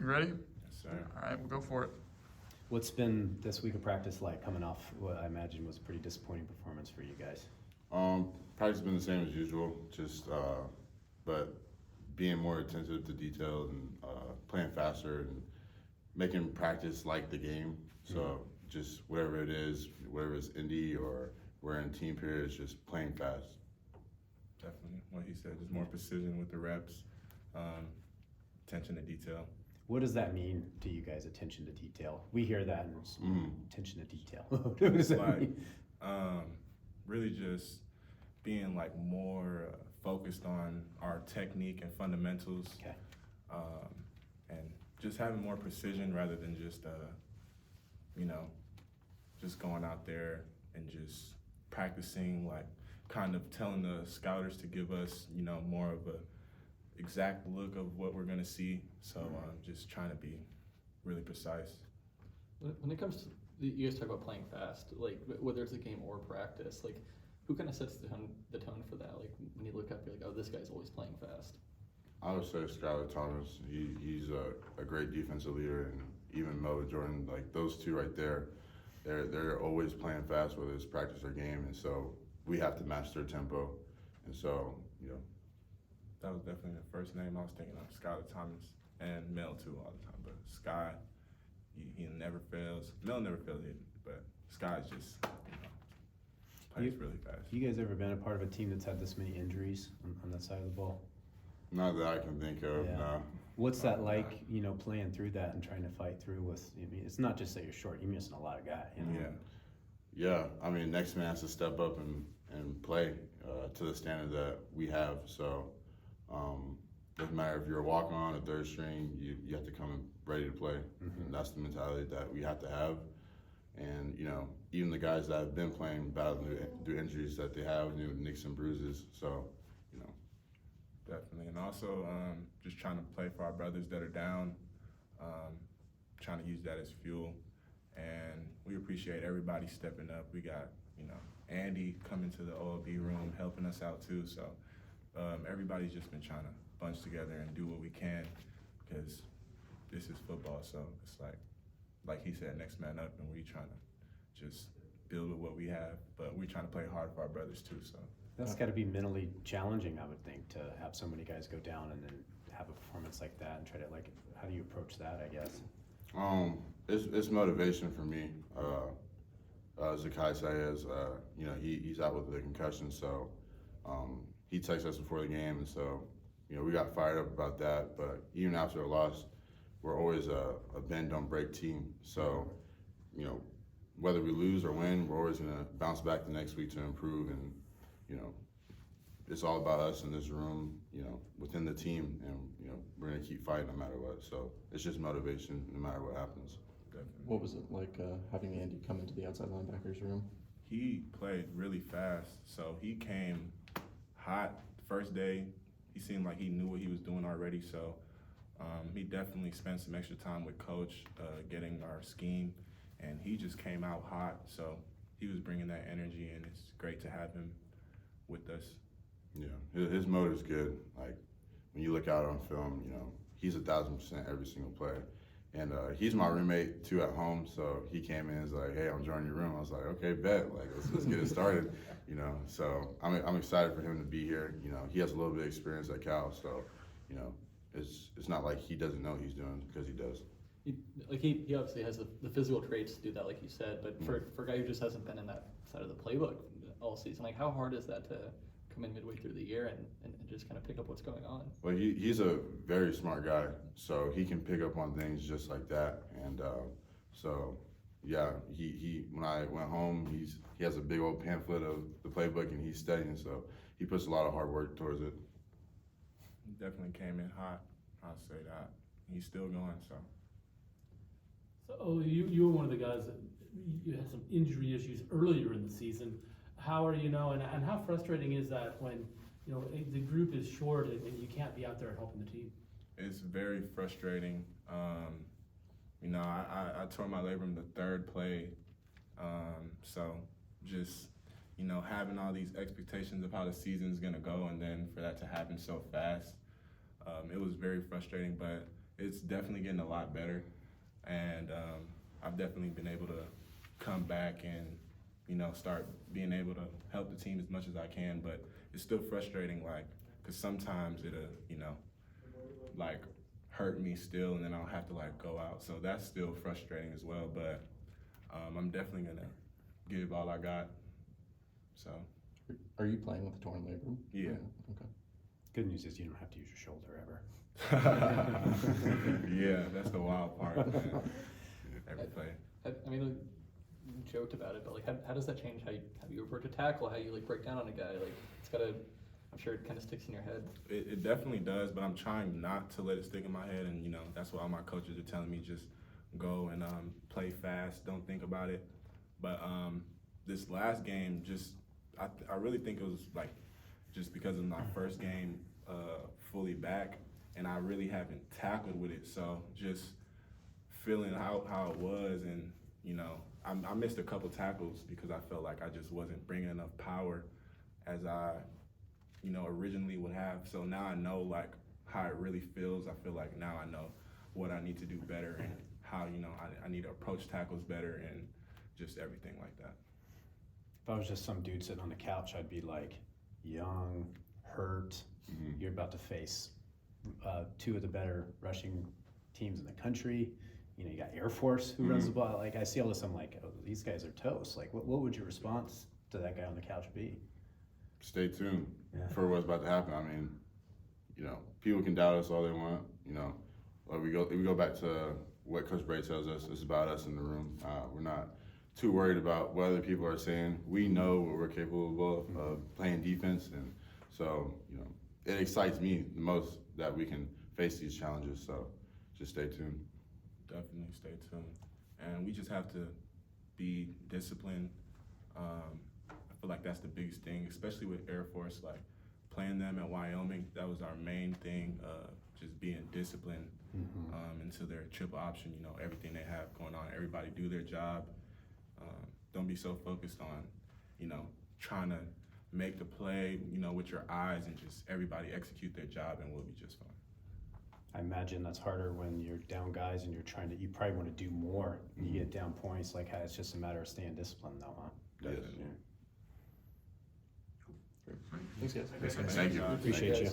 You ready? Yes, sir. All right, we'll go for it. What's been this week of practice like, coming off what I imagine was a pretty disappointing performance for you guys? Practice has been the same as usual, just but being more attentive to detail and playing faster and making practice like the game. So just whatever it is, whether it's indie or we're in team periods, just playing fast. Definitely, what he said, just more precision with the reps, attention to detail. What does that mean to you guys, attention to detail? We hear that and it's, attention to detail. What does that mean? Really just being like more focused on our technique and fundamentals. Okay. And just having more precision rather than just, just going out there and just practicing, like kind of telling the scouters to give us, more of a exact look of what we're gonna see. So just trying to be really precise. When it comes to, you guys talk about playing fast, like whether it's a game or practice, like who kind of sets the tone for that? Like when you look up, you're like, oh, this guy's always playing fast. I would say Skylar Thomas. He's a great defensive leader, and even Melvin Jordan. Like those two right there, they're always playing fast, whether it's practice or game, and so we have to match their tempo. And so that was definitely the first name I was thinking of, Skylar Thomas, and Mel too all the time. But Sky, he never fails. Mel never fails either, but Sky's just plays really fast. You guys ever been a part of a team that's had this many injuries on that side of the ball? Not that I can think of. Yeah. No. What's that like, playing through that and trying to fight through with, it's not just that you're short, you're missing a lot of guys. Yeah, I mean, next man has to step up and play to the standard that we have. So doesn't matter if you're a walk-on, a third string, you have to come in ready to play. And that's the mentality that we have to have. And, even the guys that have been playing battling through injuries that they have, nicks and bruises. So, Definitely, and also just trying to play for our brothers that are down, trying to use that as fuel. And we appreciate everybody stepping up. We got, Andy coming to the OLB room, helping us out too. So everybody's just been trying to bunch together and do what we can, because this is football. So it's like he said, next man up, and we trying to just build with what we have. But we're trying to play hard for our brothers too. So. That's got to be mentally challenging, I would think, to have so many guys go down and then have a performance like that and try to, how do you approach that, I guess? It's motivation for me. Zakai Sayez, he's out with the concussion, so he texted us before the game, and so, we got fired up about that. But even after a loss, we're always a bend don't break team. So, whether we lose or win, we're always gonna bounce back the next week to improve. And it's all about us in this room, within the team, and we're gonna keep fighting no matter what. So it's just motivation no matter what happens. Definitely. What was it like having Andy come into the outside linebackers room? He played really fast, so he came hot the first day. He seemed like he knew what he was doing already, so he definitely spent some extra time with Coach getting our scheme, and he just came out hot. So he was bringing that energy, and it's great to have him with us. Yeah, his motive's good. Like when you look out on film, he's 1,000% every single play. And he's my roommate too at home, so he came in and was like, "Hey, I'm joining your room." I was like, "Okay, bet. Like let's get it started." So I'm excited for him to be here. He has a little bit of experience at Cal, so it's not like he doesn't know what he's doing, because he does. He obviously has the physical traits to do that, like you said, but for a guy who just hasn't been in that side of the playbook all season, how hard is that to come in midway through the year and just kind of pick up what's going on? Well, he's a very smart guy, so he can pick up on things just like that. And so yeah, he when I went home, he has a big old pamphlet of the playbook, and he's studying, so he puts a lot of hard work towards it. He definitely came in hot, I'll say that. He's still going, so. So you were one of the guys that you had some injury issues earlier in the season. How are and how frustrating is that when the group is short and you can't be out there helping the team? It's very frustrating. I tore my labrum the third play, so just having all these expectations of how the season's gonna go, and then for that to happen so fast, it was very frustrating. But it's definitely getting a lot better, and I've definitely been able to come back and, you know, start being able to help the team as much as I can, but it's still frustrating, like, because sometimes it'll, you know, like, hurt me still, and then I'll have to, like, go out. So that's still frustrating as well, but I'm definitely going to give all I got. So, Are you playing with a torn labrum? Yeah. Okay. Good news is you don't have to use your shoulder ever. yeah, that's the wild part, man. Every play. I mean, like, you joked about it, but like, how does that change how you approach a tackle? How you like break down on a guy? Like, it's gotta. I'm sure it kind of sticks in your head. It definitely does, but I'm trying not to let it stick in my head, and you know that's why all my coaches are telling me just go and play fast, don't think about it. But this last game, just I really think it was like just because of my first game fully back, and I really haven't tackled with it, so just feeling how it was, and you know I missed a couple tackles because I felt like I just wasn't bringing enough power as I, you know, originally would have. So now I know like how it really feels. I feel like now I know what I need to do better and how, you know, I need to approach tackles better and just everything like that. If I was just some dude sitting on the couch, I'd be like, young, hurt, you're about to face two of the better rushing teams in the country. You know, you got Air Force who runs the ball. Like, I see all this, I'm like, oh, these guys are toast. Like, what would your response to that guy on the couch be? Stay tuned Yeah. for what's about to happen. I mean, you know, people can doubt us all they want. You know, like we go back to what Coach Bray tells us. It's about us in the room. We're not too worried about what other people are saying. We know what we're capable of playing defense, and so you know, it excites me the most that we can face these challenges. So just stay tuned. Definitely stay tuned. And we just have to be disciplined. I feel like that's the biggest thing, especially with Air Force, like playing them at Wyoming, that was our main thing, just being disciplined into their triple option, you know, everything they have going on. Everybody do their job. Don't be so focused on, you know, trying to make the play, you know, with your eyes, and just everybody execute their job and we'll be just fine. I imagine that's harder when you're down guys and you probably want to do more. You get down points, like it's just a matter of staying disciplined though, huh? Yes. Yeah. Thanks, guys. Thank you. Appreciate you.